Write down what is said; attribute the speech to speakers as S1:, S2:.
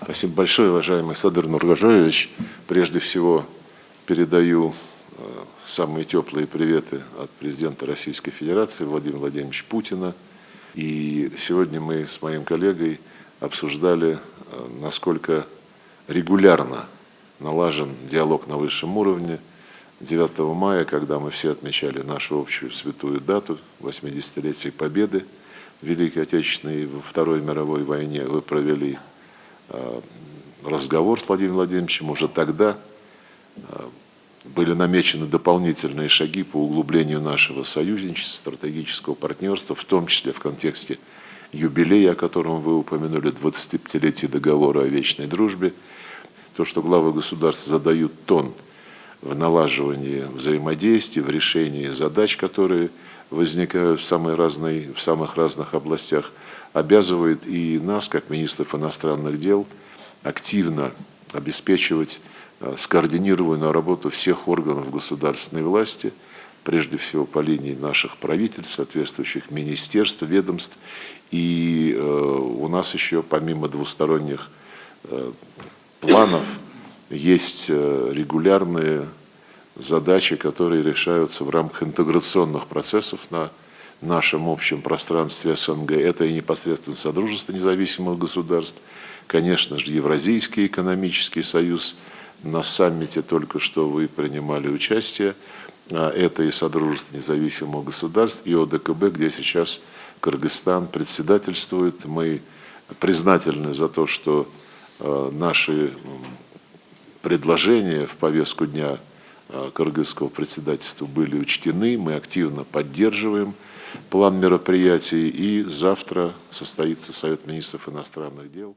S1: Спасибо большое, уважаемый Садыр Нургажоевич. Прежде всего передаю самые теплые приветы от президента Российской Федерации Владимира Владимировича Путина. И сегодня мы с моим коллегой обсуждали, насколько регулярно налажен диалог на высшем уровне. 9 мая, когда мы все отмечали нашу общую святую дату, 80-летие Победы в Великой Отечественной и во Второй мировой войне, вы провели разговор с Владимиром Владимировичем. Уже тогда были намечены дополнительные шаги по углублению нашего союзничества, стратегического партнерства, в том числе в контексте юбилея, о котором вы упомянули, 25-летия договора о вечной дружбе. То, что главы государств задают тон в налаживании взаимодействия, в решении задач, которые возникают в самых разных областях, обязывает и нас, как министров иностранных дел, активно обеспечивать скоординированную работу всех органов государственной власти, прежде всего по линии наших правительств, соответствующих министерств, ведомств. И у нас еще помимо двусторонних планов есть регулярные задачи, которые решаются в рамках интеграционных процессов на нашем общем пространстве СНГ. Это и непосредственно Содружество независимых государств, конечно же, Евразийский экономический союз. На саммите только что вы принимали участие. Это и Содружество независимых государств, и ОДКБ, где сейчас Кыргызстан председательствует. Мы признательны за то, что наши предложения в повестку дня кыргызского председательства были учтены. Мы активно поддерживаем план мероприятий, и завтра состоится Совет министров иностранных дел.